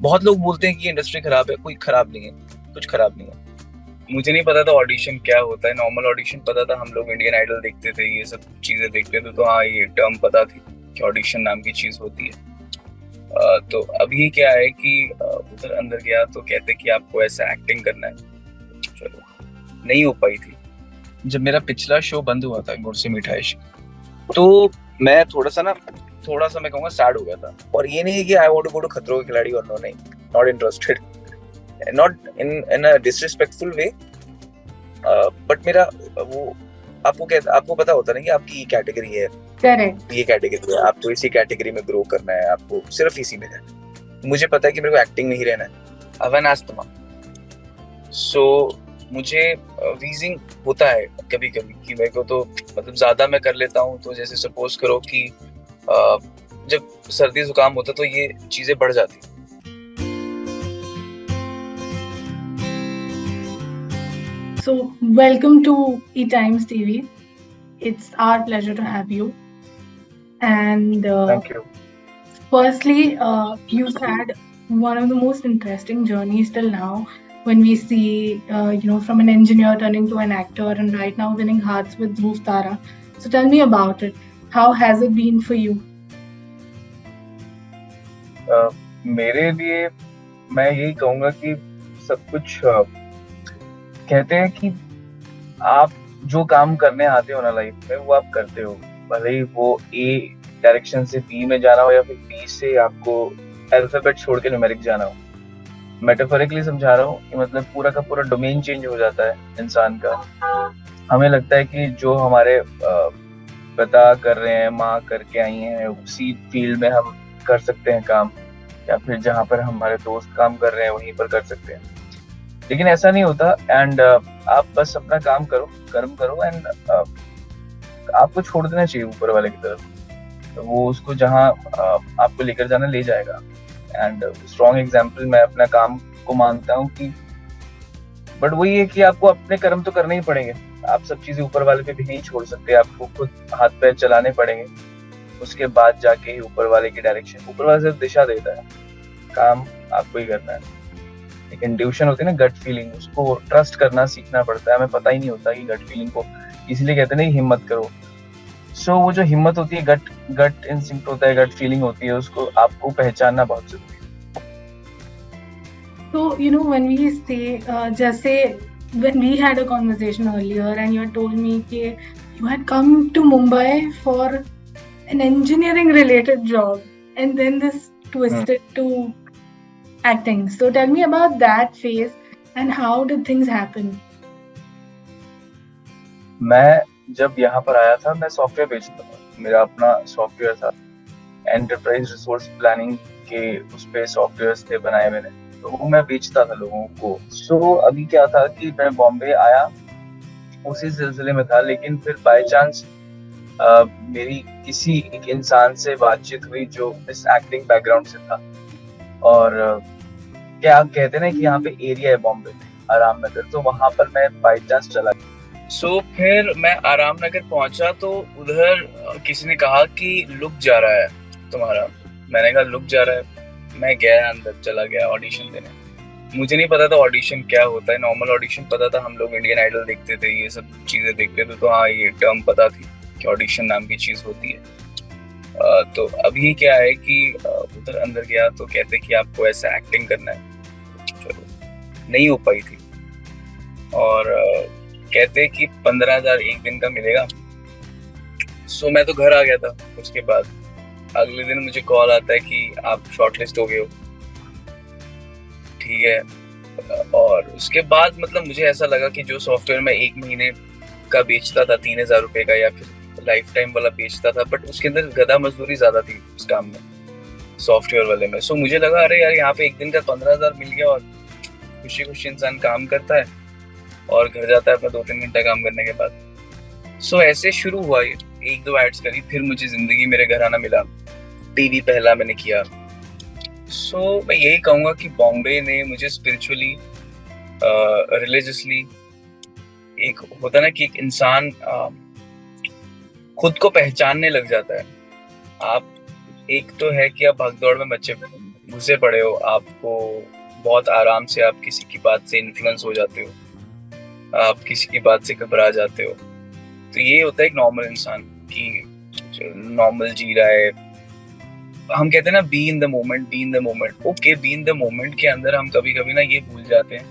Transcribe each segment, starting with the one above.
बहुत लोग बोलते हैं कि इंडस्ट्री खराब है, कोई खराब नहीं है, कुछ खराब नहीं है। मुझे नहीं पता था ऑडिशन क्या होता है, नॉर्मल ऑडिशन पता था, हम लोग इंडियन आइडल देखते थे, ये सब चीजें देखते थे, तो हाँ ये टर्म पता थी कि ऑडिशन नाम की चीज होती है। तो अभी क्या है कि उधर अंदर गया तो कहते कि आपको ऐसा एक्टिंग करना है। चलो, नहीं हो पाई थी। जब मेरा पिछला शो बंद हुआ था गुड़ से मिठाई शो, तो मैं थोड़ा सा मैं कहूँगा सैड हो गया था। और ये नहीं है कि I want to go to खतरों के खिलाड़ी, और नो, नहीं, not interested, not in a disrespectful way, but मेरा वो, आपको पता होता है ना कि आपकी कैटेगरी है, करेक्ट। ये कैटेगरी है, आपको इसी कैटेगरी में ग्रो करना है, आपको सिर्फ इसी में रहना है। मुझे पता है कि मेरे को एक्टिंग में ही रहना है। अवन अस्थमा, सो मुझे वीजिंग होता है कभी कभी कि मेरे को तो मतलब ज्यादा मैं कर लेता हूँ, तो जैसे सपोज करो कि जब सर्दी जुकाम होता तो ये चीजें बढ़ जाती। So, welcome to E Times TV. It's our pleasure to have you. And thank you. firstly, you've had one of the most interesting journeys till now. When we see, from an engineer turning to an actor, and right now winning hearts with Dhruv Tara. So, tell me about it. How has it been for you? मेरे लिए मैं यही कहूंगा कि सब कुछ कहते हैं कि आप जो काम करने आते हो ना लाइफ में, वो आप करते हो, भले ही वो ए डायरेक्शन से बी में जाना हो या फिर बी से आपको अल्फाबेट छोड़ के न्यूमेरिक जाना हो। मेटाफोरिकली समझा रहा हूँ कि मतलब पूरा का पूरा डोमेन चेंज हो जाता है इंसान का। हमें लगता है कि जो हमारे पिता कर रहे हैं, माँ करके आई हैं, उसी फील्ड में हम कर सकते हैं काम, या फिर जहाँ पर हमारे दोस्त काम कर रहे हैं वहीं पर कर सकते हैं। लेकिन ऐसा नहीं होता। एंड आप बस अपना काम करो, कर्म करो, एंड आपको छोड़ देना चाहिए ऊपर वाले की तरफ, तो वो उसको जहाँ आपको लेकर जाना ले जाएगा। एंड स्ट्रॉन्ग एग्जाम्पल मैं अपना काम को मानता हूँ कि, बट वही है कि आपको अपने कर्म तो करने ही पड़ेंगे। आप सब चीजें ऊपर वाले पे भी नहीं छोड़ सकते, आपको खुद हाथ पैर चलाने पड़ेंगे, उसके बाद जाके ही ऊपर वाले की डायरेक्शन, ऊपर वाला सिर्फ दिशा देता है, काम आपको ही करना है। एक इंट्यूशन होती है ना, गट फीलिंग, उसको ट्रस्ट करना सीखना पड़ता है। हमें पता ही नहीं होता कि गट फीलिंग को, इसलिए कहते हैं ना हिम्मत करो। सो वो जो हिम्मत होती है, गट इंस्टिंक्ट होता है, गट फीलिंग होती है, उसको आपको पहचानना बहुत जरूरी है। So, when we say, just say, when we had a conversation earlier and you had told me that you had come to Mumbai for an engineering related job and then this twisted to acting. So, tell me about that phase and how did things happen? मैं जब यहाँ पर आया था, मैं software बेचता था, मेरा अपना सॉफ्टवेयर था, एंटरप्राइज रिसोर्स प्लानिंग के उस पे सॉफ्टवेयर थे बनाए मैंने, तो वो मैं बेचता था लोगों को। सो अभी क्या था कि मैं बॉम्बे आया उसी सिलसिले में था, लेकिन फिर बाय चांस मेरी किसी एक इंसान से बातचीत हुई जो इस एक्टिंग बैकग्राउंड से था। और क्या कहते हैं ना कि यहाँ पे एरिया है बॉम्बे में, आराम नगर, तो वहां पर मैं बाय चांस चला गया। सो फिर मैं आराम नगर पहुंचा तो उधर किसी ने कहा कि लुक जा रहा है तुम्हारा। मैंने कहा लुक जा रहा है। मैं गया अंदर, चला गया ऑडिशन देने। मुझे नहीं पता था ऑडिशन क्या होता है, नॉर्मल ऑडिशन पता था, हम लोग इंडियन आइडल देखते थे, ये सब चीजें देखते थे, तो हाँ ये टर्म पता थी कि ऑडिशन नाम की चीज होती है। तो अभी क्या है कि उधर अंदर गया तो कहते कि आपको ऐसा एक्टिंग करना है। चलो, नहीं हो पाई थी। और कहते कि 15,000 एक दिन का मिलेगा। सो मैं तो घर आ गया था। उसके बाद अगले दिन मुझे कॉल आता है कि आप शॉर्टलिस्ट हो गए हो। ठीक है। और उसके बाद मतलब मुझे ऐसा लगा कि जो सॉफ्टवेयर मैं 1 महीने का बेचता था 3,000 रुपए का, या फिर लाइफ टाइम वाला बेचता था, बट उसके अंदर गधा मजदूरी ज्यादा थी उस काम में, सॉफ्टवेयर वाले में। सो मुझे लगा अरे यार यहाँ पे एक दिन का 15,000 मिल गया, और खुशी खुशी इंसान काम करता है और घर जाता है अपना 2-3 घंटा काम करने के बाद। सो ऐसे शुरू हुआ ये। 1-2 एड्स करी, फिर मुझे जिंदगी मेरे घर आना मिला, टीवी पहला मैंने किया। सो मैं यही कहूंगा कि बॉम्बे ने मुझे स्पिरिचुअली, रिलीजियसली, एक होता ना कि एक इंसान खुद को पहचानने लग जाता है। आप एक तो है कि आप भागदौड़ में बच्चे घुसे पड़े हो, आपको बहुत आराम से आप किसी की बात से इन्फ्लुएंस हो जाते हो, आप किसी की बात से घबरा जाते हो। तो ये होता है एक नॉर्मल इंसान की, जो नॉर्मल जी रहा है। हम कहते हैं ना be in the moment, be in the moment. Okay, be in the moment के अंदर हम कभी कभी ना ये भूल जाते हैं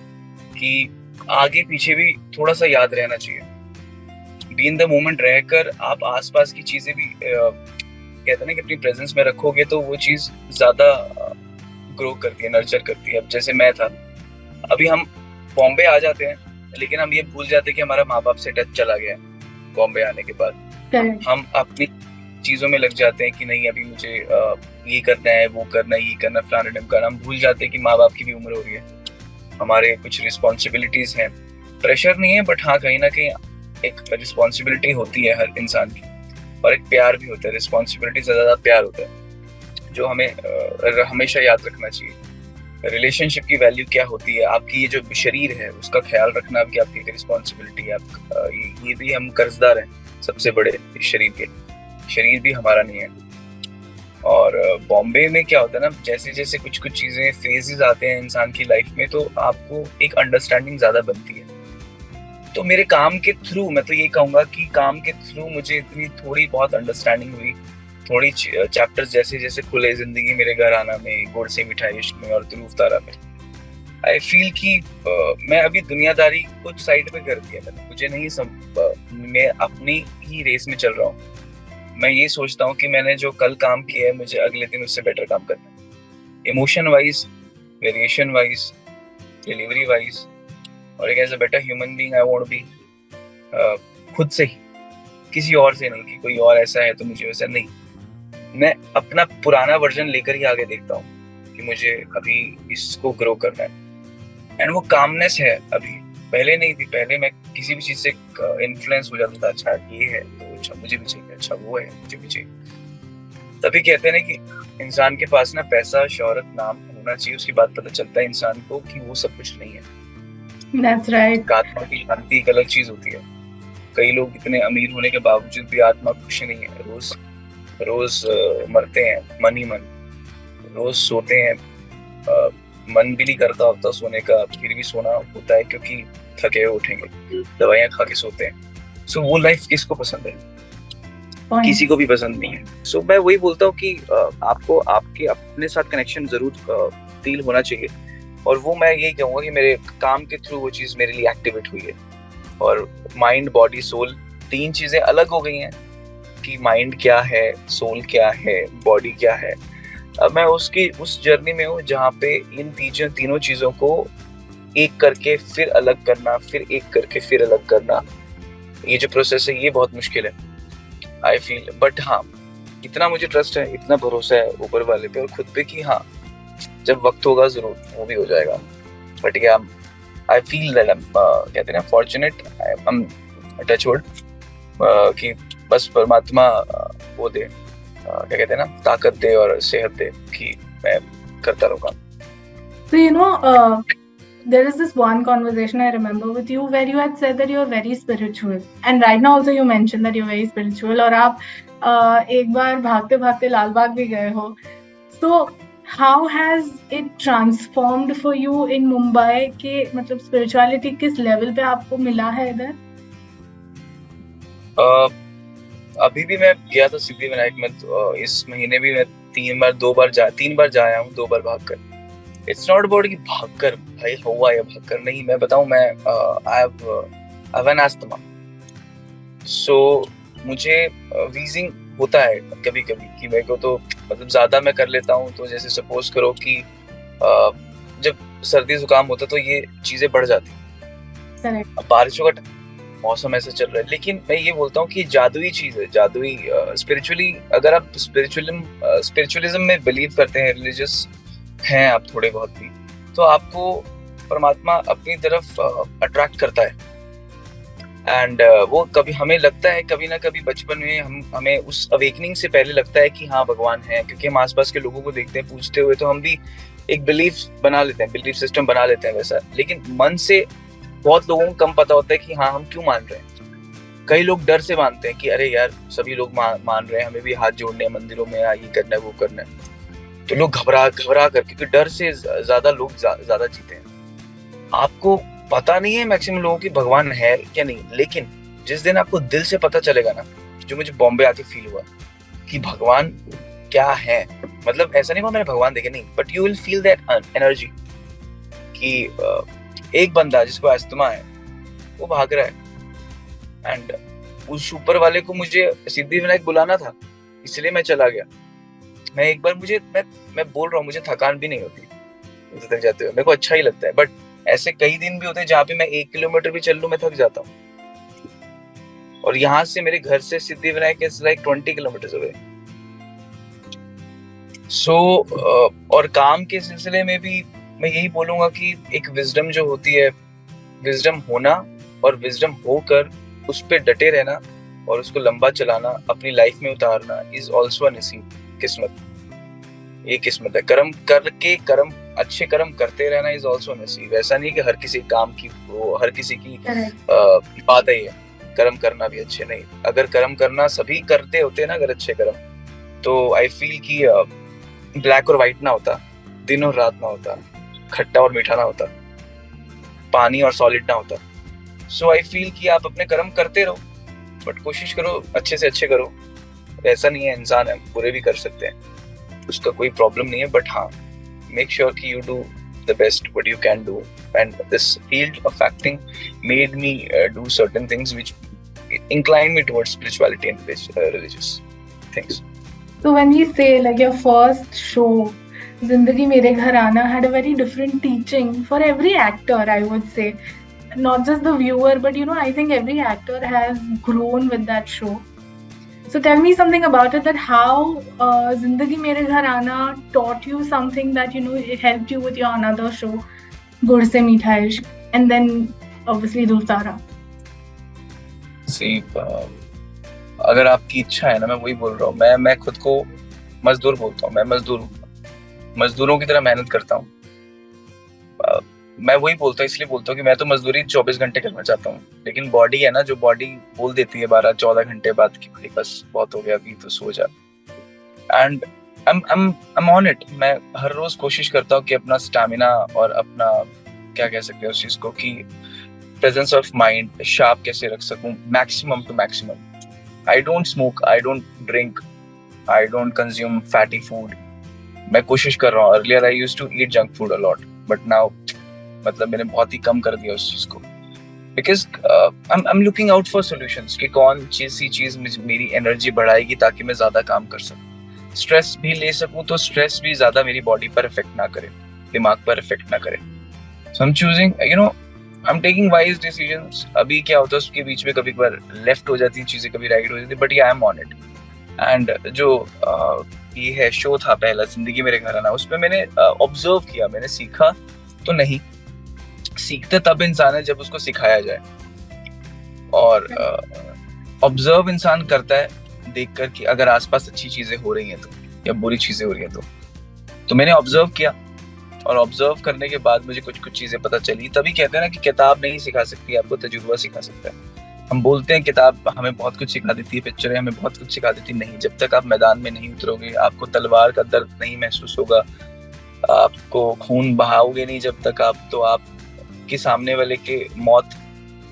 कि आगे पीछे भी थोड़ा सा याद रहना चाहिए। बी इन द मोमेंट रहकर आप आसपास की चीजें भी कहते हैं ना कि अपनी प्रेजेंस में रखोगे तो वो चीज ज्यादा ग्रो करती है, नर्चर करती है। अब जैसे मैं था, अभी हम बॉम्बे आ जाते हैं लेकिन हम ये भूल जाते हैं कि हमारा माँ बाप से टच चला गया बॉम्बे आने के बाद। Correct. हम अपनी चीजों में लग जाते हैं कि नहीं अभी मुझे ये करना है, वो करना है, ये करना है, फलाना ढिमकाना। हम भूल जाते हैं कि माँ बाप की भी उम्र हो रही है, हमारे कुछ रिस्पॉन्सिबिलिटीज हैं। प्रेशर नहीं है बट हाँ कहीं ना कहीं एक रिस्पॉन्सिबिलिटी होती है हर इंसान की, और एक प्यार भी होता है। रिस्पॉन्सिबिलिटी से ज्यादा प्यार होता है, जो हमें हमेशा याद रखना चाहिए। रिलेशनशिप की वैल्यू क्या होती है, आपकी ये जो शरीर है उसका ख्याल रखना भी आपकी एक रिस्पॉन्सिबिलिटी है। ये भी हम कर्जदार हैं सबसे बड़े शरीर के, शरीर भी हमारा नहीं है। और बॉम्बे में क्या होता है ना, जैसे जैसे कुछ कुछ चीजें फेजेस आते हैं इंसान की लाइफ में, तो आपको एक अंडरस्टैंडिंग ज्यादा बनती है। तो मेरे काम के थ्रू मैं तो ये कहूंगा कि काम के थ्रू मुझे इतनी थोड़ी बहुत अंडरस्टैंडिंग हुई, थोड़ी चैप्टर्स जैसे जैसे खुले जिंदगी मेरे घर आना में, गुड़ से मिठाई इश्क में और ध्रुव तारा में। आई फील कि मैं अभी दुनियादारी कुछ साइड पे कर दिया मैंने, मुझे नहीं मैं अपनी ही रेस में चल रहा हूँ। मैं ये सोचता हूँ कि मैंने जो कल काम किया है मुझे अगले दिन उससे बेटर काम करना है, emotion wise, variation wise, delivery wise, और एक as a better human being I want be, खुद से ही, किसी और से नहीं कि कोई और ऐसा है तो मुझे वैसा नहीं। मैं अपना पुराना वर्जन लेकर ही आगे देखता हूँ कि मुझे अभी इसको ग्रो करना है, एंड वो कामनेस है अभी, पहले नहीं थी। पहले मैं किसी भी चीज से इन्फ्लुएंस हो जाता था, अच्छा ये है तो अच्छा मुझे भी चाहिए, अच्छा वो है मुझे भी चाहिए। तभी कहते हैं ना कि इंसान के पास ना पैसा, शोहरत, नाम होना चाहिए, उसके बाद पता चलता है इंसान को कि वो सब कुछ नहीं है। That's right. आत्मा की शांति एक अलग चीज होती है। कई लोग इतने अमीर होने के बावजूद भी आत्मा खुश नहीं है, रोज रोज मरते हैं मन ही मन, रोज सोते हैं, मन भी नहीं करता होता सोने का, फिर भी सोना होता है क्योंकि थके हुए उठेंगे, दवाइयां खा के सोते हैं। सो वो लाइफ किसको पसंद है? Point. किसी को भी पसंद नहीं है। सो मैं वही बोलता हूँ कि आपको आपके अपने साथ कनेक्शन जरूर फील होना चाहिए, और वो मैं यही कहूँगा कि मेरे काम के थ्रू वो चीज़ मेरे लिए एक्टिवेट हुई है। और माइंड, बॉडी, सोल, तीन चीज़ें अलग हो गई हैं कि माइंड क्या है, सोल क्या है, बॉडी क्या है। अब मैं उस जर्नी में हूँ जहाँ पे इन तीनों चीज़ों को एक करके फिर अलग करना, फिर एक करके फिर अलग करना, ये जो प्रोसेस है ये बहुत मुश्किल है आई फील। बट हाँ, इतना मुझे ट्रस्ट है, इतना भरोसा है ऊपर वाले पे और खुद पे कि हाँ जब वक्त होगा जरूर वो भी हो जाएगा। बट क्या आई फील दैट कहते हैं ना fortunate, I am touch wood कि बस परमात्मा वो दे, क्या कहते हैं ना, ताकत दे और सेहत दे कि मैं करता रहूँगा। So, there is this one conversation I remember with you where you had said that you're very spiritual. And right now also you mentioned that you're very spiritual. और आप एक बार भागते भागते लालबाग भी गए हो. So, how has it transformed for you in Mumbai के मतलब spirituality किस level पे आपको मिला है इधर? अभी भी मैं गया था सिद्धिविनायक में, इस महीने भी मैं 3 बार जाया हूँ, 2 बार भागकर। इट्स नॉट अबाउट कि भागकर भाई हुआ या भागकर नहीं, मैं बताऊं, मैं आई हैव एन अस्थमा, सो मुझे वीजिंग होता है कभी कभी कि मेरे को तो मतलब ज्यादा मैं कर लेता हूँ। तो जैसे सपोज करो कि जब सर्दी जुकाम होता तो ये चीजें बढ़ जाती। Correct. अब बारिशों का मौसम ऐसा चल रहा है, लेकिन मैं ये बोलता हूँ कि जादुई चीज है, जादुई स्पिरिचुअली, अगर आप स्पिरिचुअलिज्म में बिलीव करते हैं, रिलीजियस हैं आप थोड़े बहुत भी, तो आपको परमात्मा अपनी तरफ अट्रैक्ट करता है। एंड वो कभी हमें लगता है, कभी ना कभी बचपन में हमें उस अवेकनिंग से पहले लगता है कि हाँ भगवान है, क्योंकि हम आसपास के लोगों को देखते हैं पूछते हुए, तो हम भी एक बिलीफ बना लेते हैं, बिलीफ सिस्टम बना लेते हैं वैसा। लेकिन मन से बहुत लोगों को कम पता होता है कि हाँ हम क्यों मान रहे हैं। कई लोग डर से मानते हैं कि अरे यार सभी लोग मान रहे हैं, हमें भी हाथ जोड़ने हैं मंदिरों में, ये करना है वो करना है। तो लोग घबरा घबरा कर, क्योंकि डर से ज्यादा लोग ज्यादा जीते हैं। आपको पता नहीं है मैक्सिमम लोगों की भगवान है क्या नहीं, लेकिन जिस दिन आपको दिल से पता चलेगा ना, जो मुझे बॉम्बे आके फील हुआ कि भगवान क्या है, मतलब ऐसा नहीं हुआ मैंने भगवान देखे, नहीं, but you will feel that energy कि एक बंदा जिसको अस्थमा है वो भाग रहा है, एंड उस ऊपर वाले को मुझे सिद्धिविनायक बुलाना था, इसलिए मैं चला गया। मैं एक बार मैं बोल रहा हूँ, मुझे थकान भी नहीं होती उधर तक जाते हुए, मेरे को अच्छा ही लगता है। बट ऐसे कई दिन भी होते हैं जहाँ पे मैं 1 किलोमीटर भी चल लूं मैं थक जाता हूँ, और यहाँ से मेरे घर से Siddhivinayak is like 20 kilometre away. So और काम के सिलसिले में भी मैं यही बोलूंगा कि एक विजडम जो होती है, विजडम होना और विजडम होकर उस पर डटे रहना और उसको लंबा चलाना, अपनी लाइफ में उतारना, इज ऑल्सो नसीब, किस्मत। ये किस्मत है। कर्म करके कर्म अच्छे कर्म करते रहना इज ऑल्सो नसीब। ऐसा नहीं कि हर किसी काम की वो हर किसी की बात है, कर्म करना भी अच्छे नहीं। अगर कर्म करना सभी करते होते ना, अगर अच्छे कर्म, तो आई फील कि ब्लैक और व्हाइट ना होता, दिन और रात ना होता, खट्टा और मीठा ना होता, पानी और सॉलिड ना होता। सो आई फील कि आप अपने कर्म करते रहो, बट कोशिश करो अच्छे से अच्छे करो। ऐसा नहीं है, इंसान है, बुरे भी कर सकते हैं, उसका कोई प्रॉब्लम नहीं है, बट हाँ, मेक श्योर कि you do the best what you can do, and this field of acting made me do certain things which incline me towards spirituality and religious things. So when we say like your first show Zindagi Mere Ghar Aana had a very different teaching for every actor, I would say, not just the viewer, but you know, I think every actor has grown with that show. So tell me something about it, that how Zindagi Mere Ghar Aana taught you something that, you know, it helped you with your another show, Gud Se Meetha Ishq, and then obviously Dhruv Tara. See, अगर आपकी इच्छा है ना, मैं वही बोल रहा हूँ, मैं खुद को मजदूर बोलता हूँ, मैं मजदूर हूँ, मजदूरों की तरह मेहनत करता हूँ। मैं वही बोलता हूँ, इसलिए बोलता हूँ कि मैं तो मजदूरी 24 घंटे करना चाहता हूँ, लेकिन बॉडी है ना, जो बॉडी बोल देती है 12-14 घंटे बाद कि भाई बस बहुत हो गया, अभी तो सो जा। And I'm on it। मैं हर रोज कोशिश करता हूँ कि अपना स्टैमिना और अपना क्या कह सकते हैं उस चीज को, कि प्रेजेंस ऑफ माइंड शार्प कैसे रख सकूं, maximum to maximum. I don't smoke, I don't drink, I don't consume fatty food. मैं कोशिश कर रहा हूँ। Earlier I used to eat junk food a lot, but now मतलब मैंने बहुत ही कम कर दिया उस चीज को, because I am looking out for solutions कि कौन सी चीज मेरी एनर्जी बढ़ाएगी ताकि मैं ज्यादा काम कर सकूं, स्ट्रेस भी ले सकूं, तो स्ट्रेस भी ज्यादा मेरी बॉडी पर इफेक्ट ना करे, दिमाग पर इफेक्ट ना करे। So I am choosing, you know, I am taking wise decisions. अभी क्या होता है उसके बीच में कभी कभार लेफ्ट हो जाती है चीजें, कभी राइट हो जाती है, but I am on it. And जो ये है शो था पहला, जिंदगी मेरे घर आना, उसमें मैंने ऑब्जर्व किया, मैंने सीखा तो नहीं, सीखते तब इंसान है जब उसको सिखाया जाए। और ऑब्जर्व इंसान करता है देखकर कि अगर आसपास अच्छी चीजें हो रही हैं तो, या बुरी चीजें हो रही हैं तो मैंने ऑब्जर्व किया, और ऑब्जर्व करने के बाद मुझे कुछ चीजें पता चली। तभी कहते हैं ना कि किताब नहीं सिखा सकती, आपको तजुर्बा सिखा सकता है। हम बोलते हैं किताब हमें बहुत कुछ सिखा देती है, पिक्चरें हमें बहुत कुछ सिखा देती, नहीं, जब तक आप मैदान में नहीं उतरोगे, आपको तलवार का दर्द नहीं महसूस होगा, आपको खून बहाओगे नहीं जब तक आप, तो आप कि सामने वाले के मौत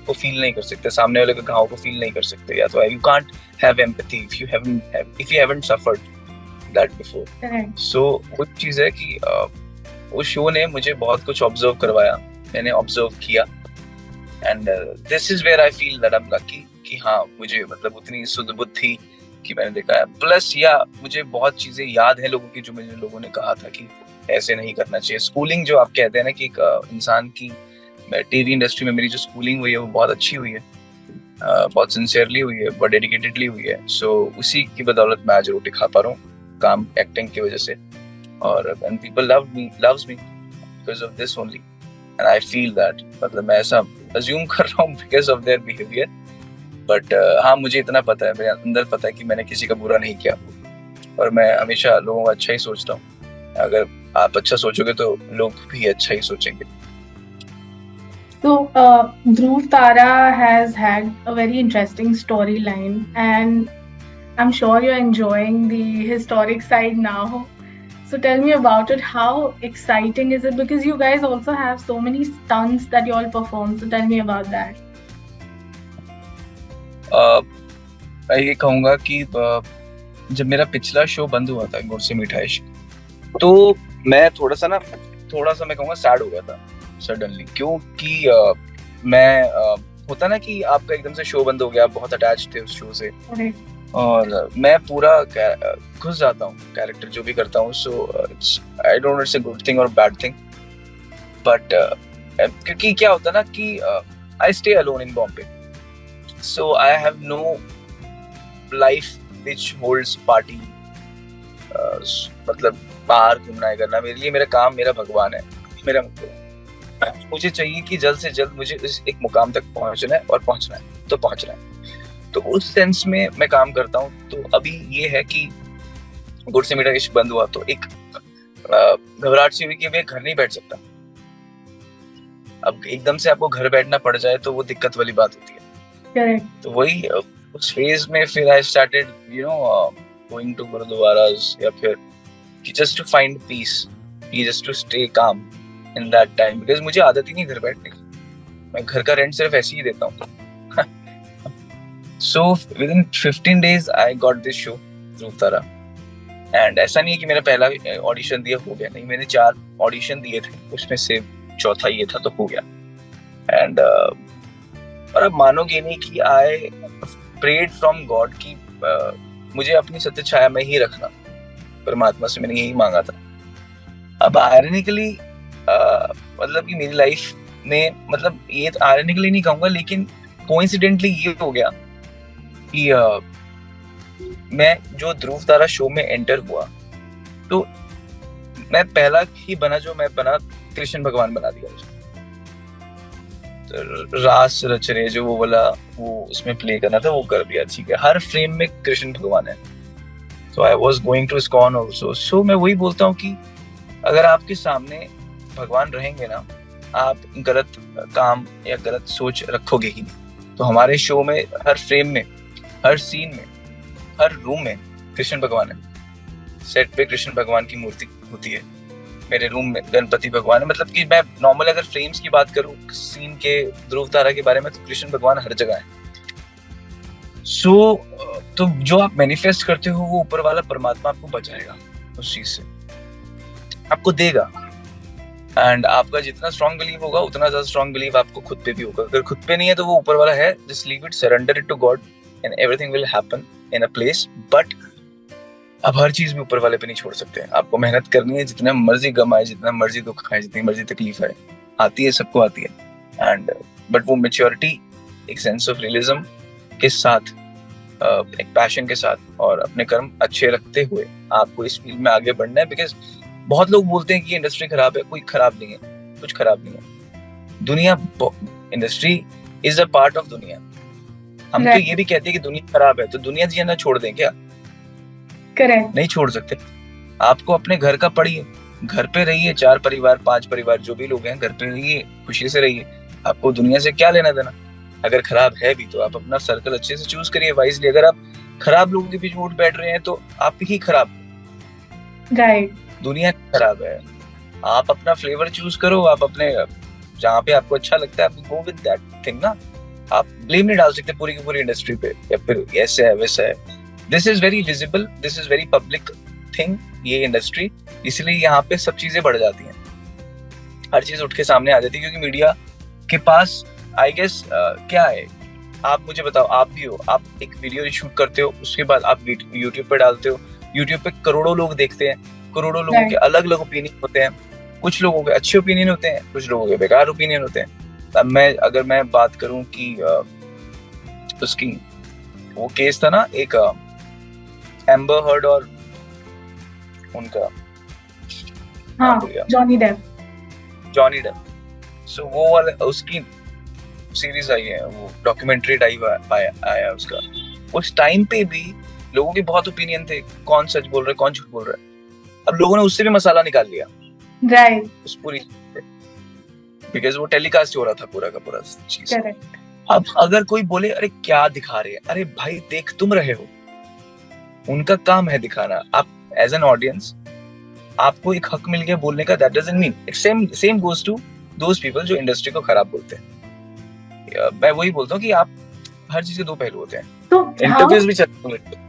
को फील नहीं कर सकते, सामने वाले के घाव को फील नहीं कर सकते, या तो you can't have empathy if you haven't suffered that before. So कुछ चीज है कि उस शो ने मुझे बहुत कुछ ऑब्जर्व करवाया, मैंने ऑब्जर्व किया, and this is where I feel that I am lucky कि हाँ, मुझे मतलब उतनी सुध बुद्धि कि मैंने देखा है। प्लस या मुझे बहुत चीजें याद है लोगों की, जो मुझे लोगों ने कहा था कि ऐसे नहीं करना चाहिए। स्कूलिंग जो आप कहते हैं ना कि एक इंसान की, टीवी इंडस्ट्री में मेरी जो स्कूलिंग हुई है वो बहुत अच्छी हुई है, बहुत सिंसियरली हुई है, बहुत डेडिकेटेडली हुई है। सो उसी की बदौलत मैं आज रोटी खा पा रहा हूँ, काम एक्टिंग की वजह से, और and people loves me because of this only, and I feel that, मतलब मैं ऐसा अज्यूम कर रहा हूँ because of their behaviour, but हाँ, मुझे इतना पता है, मेरे अंदर पता है कि मैंने किसी का बुरा नहीं किया, और मैं हमेशा लोगों का अच्छा ही सोचता हूँ। अगर आप अच्छा सोचोगे तो लोग भी अच्छा ही सोचेंगे। So, Dhruv Tara has had a very interesting storyline, and I'm sure you're enjoying the historic side now. So tell me about it. How exciting is it? Because you guys also have so many stunts that you all perform. So tell me about that. मैं ये कहूँगा कि जब मेरा पिछला show बंद हुआ था गुड़ से मीठा इश्क, तो मैं थोड़ा सा मैं कहूँगा सैड हो गया था सडनली, क्योंकि मैं होता ना कि आपका एकदम से शो बंद हो गया, आप बहुत अटैच थे उस शो से, और मैं पूरा घुस जाता हूँ कैरेक्टर जो भी करता हूँ. So I don't know it's a good thing और बैड थिंग, बट क्योंकि क्या होता ना कि I stay alone in Bombay, so I have no life which holds party. मतलब बाहर घूमना है करना, मेरे लिए मेरा काम मेरा भगवान है. मेरा मुझे चाहिए कि जल्द से जल्द मुझे इस एक मुकाम तक पहुंचना है, और पहुंचना है. तो उस सेंस में मैं काम करता हूँ. तो अभी ये है कि गुड़ से मीठा इश्क बंद हुआ तो एक घबराहट सी हुई कि मैं घर नहीं बैठ सकता. अब एकदम से आपको घर बैठना पड़ जाए तो वो दिक्कत वाली बात होती है. Correct. तो वही उस फेज में फिर I started going to gurdwaras, या फिर just to find peace, just to stay calm in that time, because मुझे आदत ही नहीं घर बैठने की. मैं घर का रेंट सिर्फ ऐसे ही देता हूँ. So within 15 days I got this show, Dhruv Tara. And ऐसा नहीं है कि मेरा पहला ऑडिशन दिया हो गया, नहीं, मैंने 4 ऑडिशन दिए थे, उसमें से चौथा ये था तो हो गया. And और अब मानोगे नहीं कि I prayed from God कि मुझे अपनी सत्य छाया में ही रखना, परमात्मा से मैंने यही मांगा था. अब आयरनिकली मतलब कि मेरी लाइफ में, मतलब ये आयरनिकली नहीं कहूँगा, लेकिन कोइंसिडेंटली ये हो गया कि मैं जो ध्रुव तारा शो में एंटर हुआ, तो मैं पहला ही बना जो मैं बना, कृष्ण भगवान बना दिया मुझे. तो रास रच रहे जो वो वाला वो उसमें प्ले करना था वो कर दिया. ठीक है, हर फ्रेम में कृष्ण भगवान है. तो I was going to ISKCON also. So मैं वही बोलता हूँ कि अगर आपके सामने भगवान रहेंगे ना, आप गलत काम या गलत सोच रखोगे ही नहीं. तो हमारे शो में हर फ्रेम में, हर सीन में, हर रूम में कृष्ण भगवान है. सेट पे कृष्ण भगवान की मूर्ति होती है, मेरे रूम में गणपति भगवान है. मतलब कि मैं नॉर्मल अगर फ्रेम्स की बात करूं सीन के ध्रुव तारा के बारे में, तो कृष्ण भगवान हर जगह है. सो तो जो आप मैनिफेस्ट करते हो वो ऊपर वाला परमात्मा आपको बचाएगा उस चीज से, आपको देगा. एंड आपका जितना स्ट्रॉन्ग बिलीव होगा उतना ज्यादा स्ट्रॉन्ग बिलीव आपको खुद पे भी होगा. अगर खुद पे नहीं है तो वो ऊपर वाला है. Just leave it, surrender it to God and everything will happen in a place. But अब हर चीज भी ऊपर वाले पे नहीं छोड़ सकते. आपको मेहनत करनी है, जितना मर्जी गम आए, जितना मर्जी दुख आए, जितनी मर्जी तकलीफ आए, आती है, सबको आती है. एंड बट वो मेच्योरिटी, एक सेंस ऑफ रियलिज्म के साथ, एक पैशन के साथ, और अपने कर्म अच्छे रखते हुए आपको इस फील्ड में आगे बढ़ना है. बिकॉज बहुत लोग बोलते हैं कि इंडस्ट्री खराब है. कोई खराब नहीं है, कुछ खराब नहीं है. दुनिया, industry is a part of दुनिया. हम तो ये भी कहते हैं कि दुनिया खराब है, तो दुनिया जीना छोड़ दें क्या? करेक्ट, नहीं छोड़ सकते. आपको अपने घर का पढ़िए, घर पे रहिए, 4 परिवार 5 परिवार जो भी लोग हैं, घर पे रहिए, खुशी से रहिए. आपको दुनिया से क्या लेना देना? अगर खराब है भी तो आप अपना सर्कल अच्छे से चूज करिए वाइजली. अगर आप खराब लोगों के बीच में उठ बैठ रहे हैं तो आप ही खराब. राइट, दुनिया खराब है. आप अपना फ्लेवर चूज करो, आप अपने जहाँ पे आपको अच्छा लगता है, आप गो विद दैट थिंग ना. आप ब्लेम नहीं डाल सकते पूरी की पूरी इंडस्ट्री पे, या फिर ऐसे है वैसा है. This is very visible, this is very public thing, ये इंडस्ट्री. इसलिए यहाँ पे सब चीजें बढ़ जाती हैं, हर चीज उठ के सामने आ जाती है, क्योंकि मीडिया के पास आई गेस क्या है. आप मुझे बताओ, आप भी हो, आप एक वीडियो शूट करते हो, उसके बाद आप यूट्यूब पे डालते हो. यूट्यूब पे करोड़ों लोग देखते हैं, करोड़ों लोगों के अलग अलग ओपिनियन होते हैं. कुछ लोगों के अच्छे ओपिनियन होते हैं, कुछ लोगों के बेकार ओपिनियन होते हैं. अब अगर मैं बात करूं कि उसकी वो केस था ना, एक एम्बर हर्ड और उनका, जॉनी डेप. सो वो वाला उसकी सीरीज आई है, वो डॉक्यूमेंट्री टाइप आया उसका. उस टाइम पे भी लोगों के बहुत ओपिनियन थे, कौन सच बोल रहा है, कौन झूठ बोल रहा है. अब लोगों ने उससे भी मसाला निकाल लिया, राइट, उस पूरी, बिकॉज वो टेलीकास्ट हो रहा था पूरा का पूरा चीज. करेक्ट. अब अगर कोई बोले अरे क्या दिखा रहे हैं, अरे भाई देख तुम रहे हो, उनका काम है दिखाना. आप एज एन ऑडियंस आपको एक हक मिल गया बोलने का, that doesn't mean it same goes to those people जो इंडस्ट्री को खराब बोलते हैं। मैं वही बोलता हूँ कि आप हर चीज के दो पहलू होते हैं। So इंटरव्यूज भी चलते हैं।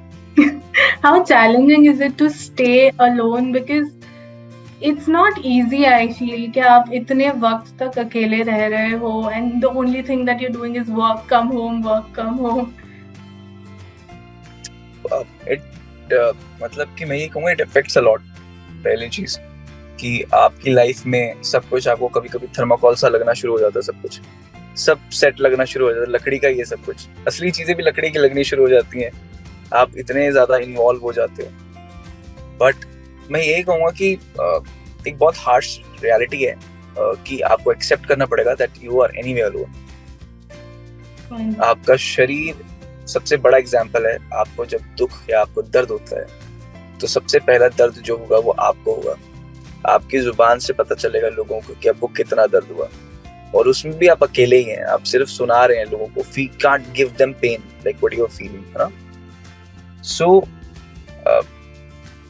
how challenging is it to stay alone? Because it's not easy, I feel, कि आप इतने वक्त तक अकेले रह रहे हो and the only thing that you're doing is work, come home. मतलब कि मैं ये कहूँगा इट अफेक्ट्स अ लॉट। पहली चीज कि आपकी लाइफ में सब कुछ आपको कभी कभी थर्माकोल सा लगना शुरू हो जाता है, सब कुछ सब सेट लगना शुरू हो जाता है, लकड़ी का ये सब कुछ, असली चीजें भी लकड़ी की लगनी शुरू हो जाती हैं, आप इतने ज्यादा इन्वॉल्व हो जाते हो। बट मैं यही कहूँगा कि एक बहुत हार्श रियलिटी है कि आपको एक्सेप्ट करना पड़ेगा that you are anywhere alone. आपका शरीर सबसे बड़ा एग्जाम्पल है। आपको जब दुख या आपको दर्द होता है तो सबसे पहला दर्द जो होगा वो आपको होगा। आपकी जुबान से पता चलेगा लोगों को कि आपको कितना दर्द हुआ, और उसमें भी आप अकेले ही हैं, आप सिर्फ सुना रहे हैं लोगों को। We can't give them pain like what you are feeling, है ना। सो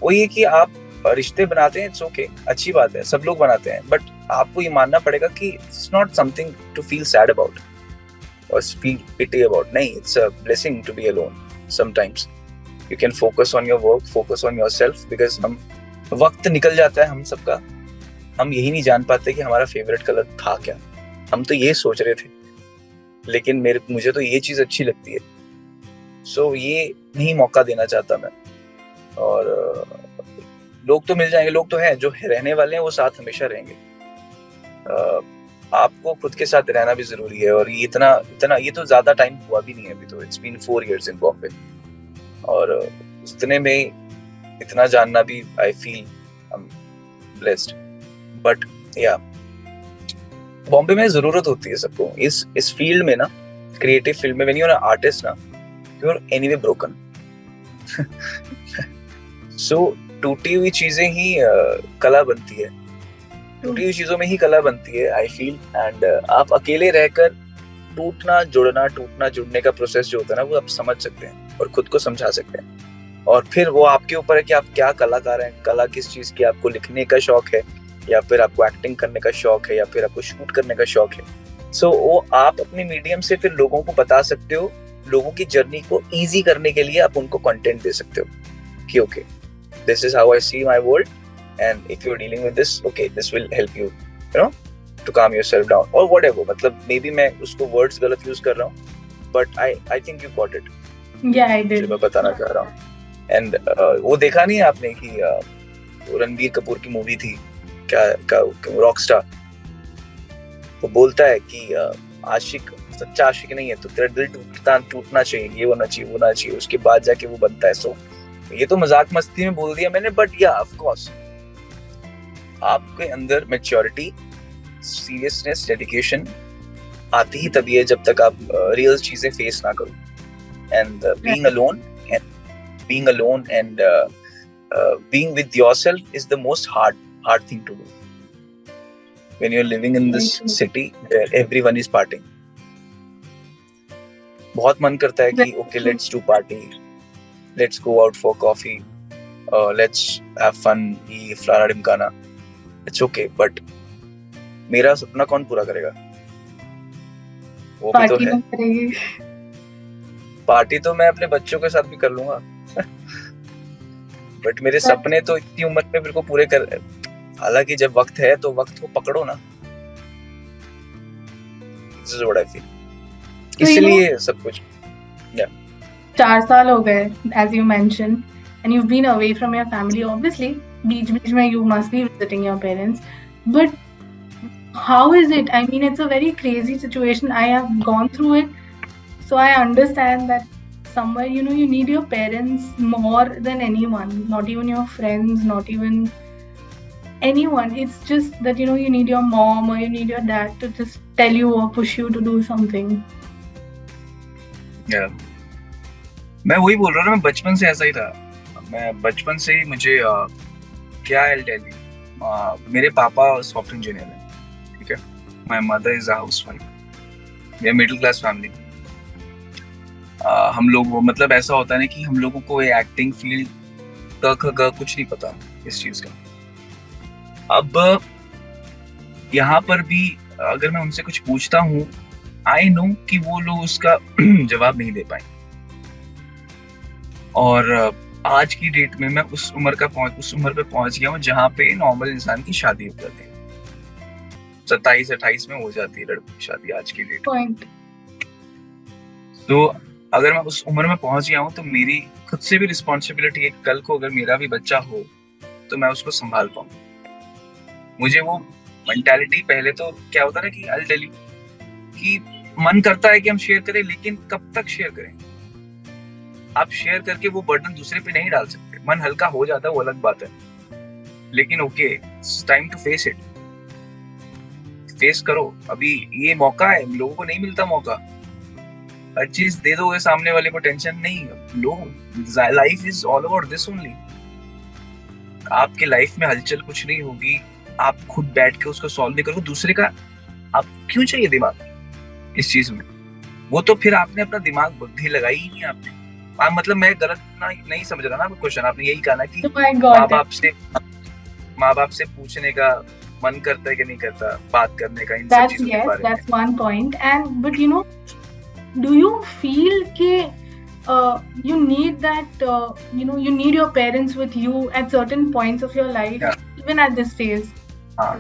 वो ये कि आप रिश्ते बनाते हैं, इट्स ओके, अच्छी बात है, सब लोग बनाते हैं, बट आपको ये मानना पड़ेगा कि it's not something to feel sad about or feel pity about. नहीं, it's a blessing to be alone. Sometimes you can focus on your work, focus on yourself, because हम वक्त निकल जाता है हम सबका, हम यही नहीं जान पाते कि हमारा फेवरेट कलर था क्या। हम तो ये सोच रहे थे, लेकिन मुझे तो ये चीज अच्छी लगती है। सो ये नहीं मौका देना चाहता मैं। और लोग तो मिल जाएंगे, लोग तो हैं जो रहने वाले हैं, वो साथ हमेशा रहेंगे। आपको खुद के साथ रहना भी जरूरी है। और ये इतना ये तो ज्यादा टाइम हुआ भी नहीं है अभी, तो इट्स बीन 4 years इन बॉम्बे, और इतने में इतना जानना भी I feel I am blessed. But या बॉम्बे में जरूरत होती है सबको इस फील्ड में ना, क्रिएटिव फील्ड में। When you are an artist ना, you are anyway broken. So टूटी हुई चीजें ही कला बनती है, टूटी हुई चीजों में ही कला बनती है, आई फील। एंड आप अकेले रहकर टूटना जुड़ने का प्रोसेस जो होता है ना, वो आप समझ सकते हैं और खुद को समझा सकते हैं। और फिर वो आपके ऊपर है कि आप क्या कलाकार हैं, कला किस चीज की, आपको लिखने का शौक है, या फिर आपको एक्टिंग करने का शौक है, या फिर आपको शूट करने का शौक है। सो वो आप अपने मीडियम से फिर लोगों को बता सकते हो, लोगों की जर्नी को ईजी करने के लिए आप उनको कंटेंट दे सकते हो कि okay, this is how I see my world, and if you're dealing with this, okay, this will help you, you know, to calm yourself down or whatever. मतलब maybe मैं उसको words गलत use कर रहा हूँ, but I think you got it. Yeah, I did. जो मैं बताना चाह रहा हूँ। and वो देखा नहीं आपने कि वो रणबीर कपूर की मूवी थी क्या रॉकस्टार, वो बोलता है कि आशिक सच्चा आशिक नहीं है तो तेरा दिल टूटना चाहिए, ये होना चाहिए, वो होना चाहिए, उसके बाद जाके वो बनता है। सो ये तो मजाक मस्ती में बोल दिया मैंने, बट या ऑफ कोर्स आपके अंदर मैच्योरिटी, सीरियसनेस, डेडिकेशन आती ही तभी है जब तक आप रियल चीजें फेस ना करो। And being alone and being with yourself is the most hard thing to do when you are living in this city where everyone is partying. बहुत मन करता है कि okay, let's do party, let's go out for coffee, let's have fun, ये फलाना ढिमकाना, it's okay, but मेरा सपना कौन पूरा करेगा? वो भी तो है। पार्टी तो मैं अपने बच्चों के साथ भी कर लूंगा बट मेरे सपने तो इतनी उम्र में मेरे को पूरे कर, हालांकि जब वक्त है तो वक्त को पकड़ो ना, this is what I feel. इसलिए सब कुछ 4 साल हो गए as you mentioned and you've been away from your family, obviously बीच में you must be visiting your parents, but how is it? I mean, it's a very crazy situation. I have gone through it, so I understand that somewhere, you know, you need your parents more than anyone, not even your friends, not even anyone. It's just that, you know, you need your mom or you need your dad to just tell you or push you to do something. Yeah. मैं वही बोल रहा हूँ, मैं बचपन से ऐसा ही था। मैं बचपन से ही मुझे क्या मेरे पापा सॉफ्टवेयर इंजीनियर हैं, ठीक है, my mother is a housewife, we are middle class family. हम लोग वो मतलब ऐसा होता है ना कि हम लोगों को एक्टिंग फील्ड का कुछ नहीं पता इस चीज का, अब यहाँ पर भी अगर मैं उनसे कुछ पूछता हूँ, आई नो कि वो लोग उसका जवाब नहीं दे पाए। और आज की डेट में मैं उस उम्र पे पहुंच गया हूँ जहाँ पे नॉर्मल इंसान की शादी हो जाती है, 27-28 में हो जाती है लड़की की शादी आज की डेट। पॉइंट। तो अगर मैं उस उम्र में पहुंच गया हूँ तो मेरी खुद से भी रिस्पॉन्सिबिलिटी है, कल को अगर मेरा भी बच्चा हो तो मैं उसको संभाल पाऊँ। मुझे वो मेंटालिटी, पहले तो क्या होता ना कि आई टेल यू कि मन करता है कि हम शेयर करें, लेकिन कब तक शेयर करें? आप शेयर करके वो बर्डन दूसरे पे नहीं डाल सकते। मन हल्का हो जाता है, वो अलग बात है, लेकिन okay, time to face it. Face करो, अभी ये मौका है, लोगों को नहीं मिलता मौका। हर चीज दे दोगे सामने वाले को, टेंशन नहीं लो। Life is all about this only. आपके लाइफ में हलचल कुछ नहीं होगी, आप खुद बैठ के उसको सॉल्व नहीं करोगे। दूसरे का आप क्यों चाहिए दिमाग इस चीज में? वो तो फिर आपने अपना दिमाग बुद्धि लगाई ही नहीं आपने। मतलब मैं गलत नहीं समझ रहा ना क्वेश्चन। आपने यही कहा ना कि माँ बाप से पूछने का मन करता है कि नहीं करता, बात करने का इन सब चीजों के बारे में। That's one point. And but you know, do you feel कि you need that you need your parents with you at certain points of your life, even at this phase? हाँ,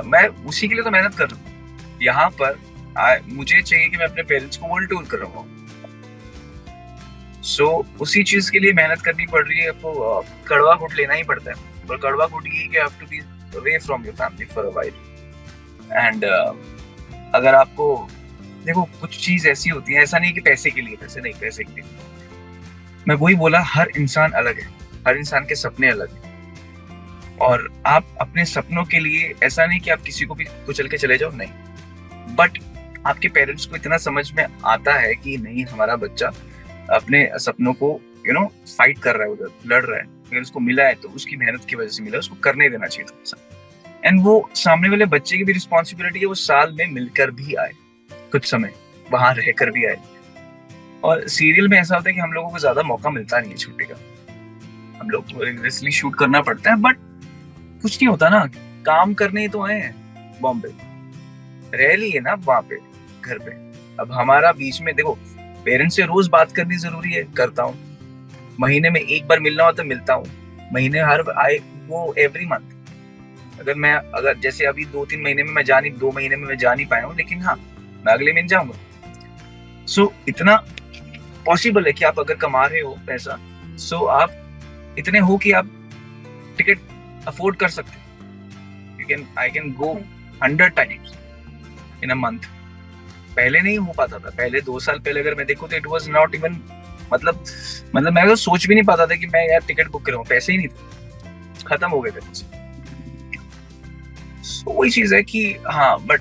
मैं उसी के लिए तो मेहनत कर रहा हूँ। यहाँ पर मुझे चाहिए कि मैं अपने पेरेंट्स को वर्ल्ड टूर कर रहा हूँ। सो उसी चीज के लिए मेहनत करनी पड़ रही है। आपको कड़वा घुट लेना ही पड़ता है, और कड़वा घुट ये कि have to be away from your family for a while. And अगर आपको देखो, कुछ चीज ऐसी होती है, ऐसा नहीं कि पैसे के लिए, पैसे के लिए। मैं वही बोला, हर इंसान अलग है, हर इंसान के सपने अलग हैं, और आप अपने सपनों के लिए ऐसा नहीं कि आप किसी को भी कुचल के चले जाओ, नहीं। बट आपके पेरेंट्स को इतना समझ में आता है कि नहीं, हमारा बच्चा अपने सपनों को फाइट कर रहा है, उधर लड़ रहा है, अगर उसको मिला है तो उसकी मेहनत की वजह से मिला, उसको करने देना चाहिए था। एंड वो सामने वाले बच्चे की भी रिस्पॉन्सिबिलिटी है, वो साल में मिलकर भी आए, कुछ समय वहां रहकर भी आए। और सीरियल में ऐसा होता है कि हम लोगों को ज्यादा मौका मिलता नहीं है छुट्टी का, हम लोग को रिगरसली शूट करना पड़ता है। बट कुछ नहीं होता ना, काम करने तो आए हैं बॉम्बे, रह लिए ना वहां पे घर पे। अब हमारा बीच में देखो, पेरेंट्स से रोज बात करनी जरूरी है, करता हूँ। महीने में एक बार मिलना हो तो मिलता हूँ, महीने वो एवरी मंथ। अगर जैसे अभी 2-3 महीने में मैं 2 महीने में मैं जा नहीं पाया हूँ, लेकिन हाँ, मैं अगले महीने जाऊंगा। सो इतना पॉसिबल है कि आप अगर कमा रहे हो पैसा, सो आप इतने हो कि आप टिकट अफोर्ड कर सकते हो। I can go 100 times in a month. पहले नहीं हो पाता था। पहले 2 साल पहले अगर मैं देखूं तो इट वाज नॉट इवन, मतलब मैं तो सोच भी नहीं पाता था कि मैं यार टिकट बुक करूं, पैसे ही नहीं थे, खत्म हो गए थे। So, वही चीज है कि हाँ, but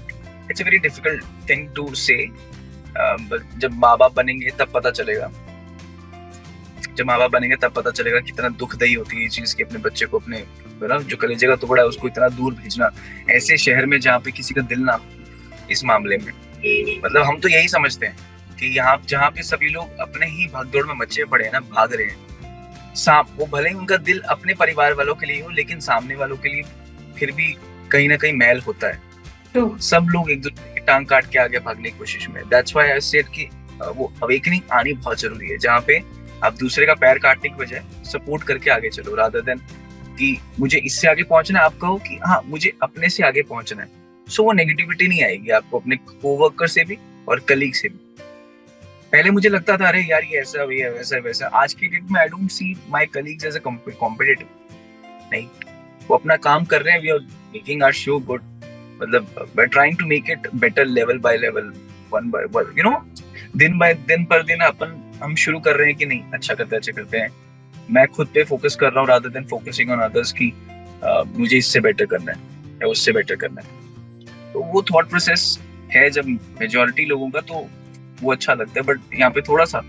it's a very difficult thing to say. जब माँ बाप बनेंगे तब पता चलेगा, कितना दुखदायी होती है ये चीज कि अपने बच्चे को, अपने जो कलेजे का टुकड़ा है उसको इतना दूर भेजना, ऐसे शहर में जहाँ पे किसी का दिल ना। इस मामले में मतलब हम तो यही समझते हैं कि यहाँ जहाँ पे सभी लोग अपने ही भागदौड़ में मचे पड़े हैं ना, भाग रहे हैं, वो भले ही उनका दिल अपने परिवार वालों के लिए हो, लेकिन सामने वालों के लिए फिर भी कहीं ना कहीं मैल होता है। तो सब लोग एक दूसरे की टांग काट के आगे भागने की कोशिश में। दैट्स व्हाई आई सेड कि वो अवेकनिंग आनी बहुत जरूरी है, जहाँ पे आप दूसरे का पैर काटने की बजाय सपोर्ट करके आगे चलो, रादर देन कि मुझे इससे आगे पहुंचना है, आप कहो कि हाँ मुझे अपने से आगे पहुंचना है। सो वो नेगेटिविटी नहीं आएगी आपको अपने कोवर्कर से भी और कलीग से भी। पहले मुझे लगता था अरे यार ये ऐसा भी है, वैसा वैसा। आज की डेट में I don't see my colleagues as a competitive. नहीं, वो अपना काम कर रहे हैं, we are making our show good, मतलब we are trying to make it better level by level, one by one, दिन बाय दिन पर दिन हम शुरू कर रहे हैं कि नहीं अच्छा करते हैं। मैं खुद पे फोकस कर रहा हूँ rather than focusing on others की मुझे इससे बेटर करना है या उससे बेटर करना है। तो वो थॉट प्रोसेस है जब मेजॉरिटी लोगों का, तो वो अच्छा लगता है। बट यहाँ पे थोड़ा सा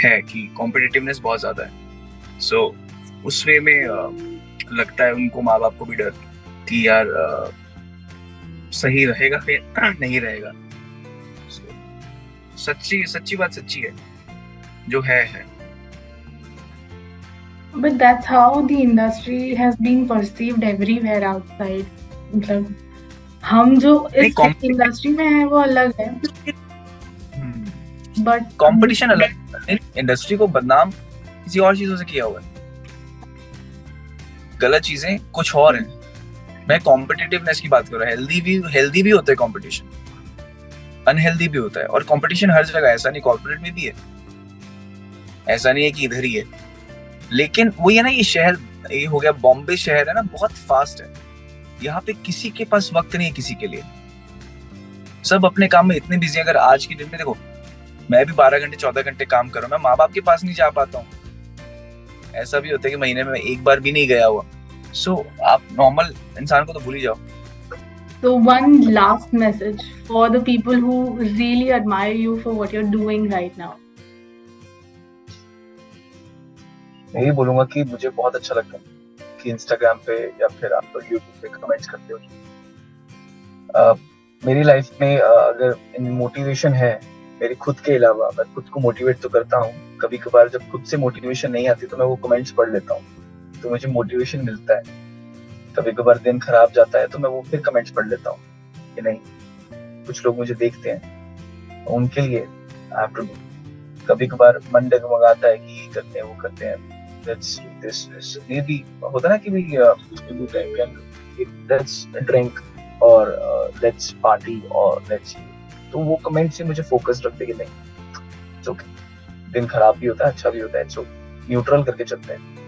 है कि कॉम्पिटिटिवनेस बहुत ज्यादा है। सो उस वे में लगता है उनको, माँ बाप को भी डर कि यार सही रहेगा फिर नहीं रहेगा। सच्ची बात सच्ची है, जो है। But that's how the industry has been perceived everywhere outside. मतलब हम जो नहीं, इस इंडस्ट्री में है वो अलग है, बट कंपटीशन अलग, इंडस्ट्री को बदनाम किसी और चीजों से किया हुआ है, गलत चीजें कुछ और हैं। मैं कॉम्पिटिटिवनेस की बात कर रहा हूँ, हेल्दी भी होता है कंपटीशन, अनहेल्दी भी होता है, और कंपटीशन हर जगह, ऐसा नहीं कॉर्पोरेट में भी है, ऐसा नहीं है कि इधर ही है। लेकिन वो ये ना, ये शहर, ये हो गया बॉम्बे शहर है ना, बहुत फास्ट है, यहाँ पे किसी के पास वक्त नहीं है किसी के लिए, सब अपने काम में इतने बिजी। अगर आज की डेट में देखो, मैं भी 12 घंटे 14 घंटे काम कर रहा हूँ, मैं माँ बाप के पास नहीं जा पाता हूँ, ऐसा भी होता है कि महीने में एक बार भी नहीं गया हुआ। सो आप नॉर्मल इंसान को तो भूल ही जाओ। So one last message for the people who really admire you for what you're doing right now. मैं यही बोलूंगा कि मुझे बहुत अच्छा लगता है कि इंस्टाग्राम पे या फिर आप लोग यूट्यूब पे कमेंट्स करते हो। मेरी लाइफ में अगर मोटिवेशन है मेरी खुद के अलावा, मैं खुद को मोटिवेट तो करता हूँ। कभी कभार जब खुद से मोटिवेशन नहीं आती तो मैं वो कमेंट्स पढ़ लेता हूँ, तो मुझे मोटिवेशन मिलता है। कभी कभार दिन खराब जाता है तो मैं वो फिर कमेंट्स पढ़ लेता हूँ कि नहीं, कुछ लोग मुझे देखते हैं, उनके लिए आई हैव टू डू। कभी कभार मन डगमगाता है कि ये करते हैं वो करते हैं, ये भी होता है ना कि लेट्स ड्रिंक और लेट्स पार्टी और लेट्स, तो वो कमेंट से मुझे फोकस रखते कि नहीं, ओके, दिन खराब भी होता है अच्छा भी होता है, सो न्यूट्रल करके चलते हैं।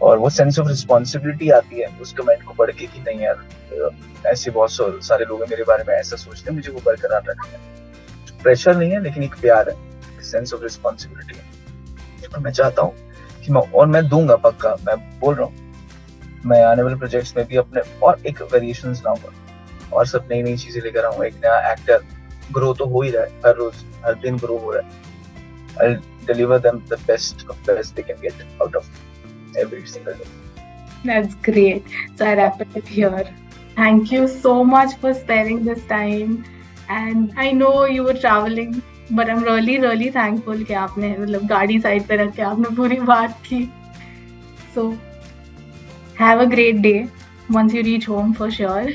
और वो सेंस ऑफ रिस्पॉन्सिबिलिटी आती है उस कमेंट को पढ़ के कि नहीं यार, ऐसे बहुत सारे लोग हैं मेरे बारे में ऐसा सोचते हैं, मुझे वो बरकरार रखना है। प्रेशर नहीं है लेकिन एक प्यार है, सेंस ऑफ रिस्पॉन्सिबिलिटी है। तो मैं चाहता हूँ कि मैं दूंगा पक्का, मैं बोल रहा हूँ, मैं आने वाले प्रोजेक्ट्स में भी अपने और एक वेरिएशंस लाऊंगा और सब नई नई चीजें लेकर आऊंगा। एक नया एक्टर ग्रो तो हो ही रहा है, हर रोज हर दिन ग्रो हो रहा है। I'll deliver them the best of the best they can get out of every single day. That's great. So I wrap it up here. Thank you so much for sparing this time. And I know you were traveling, but I'm really thankful कि आपने मतलब गाड़ी side पे रख के आपने पूरी बात की. So have a great day once you reach home for sure.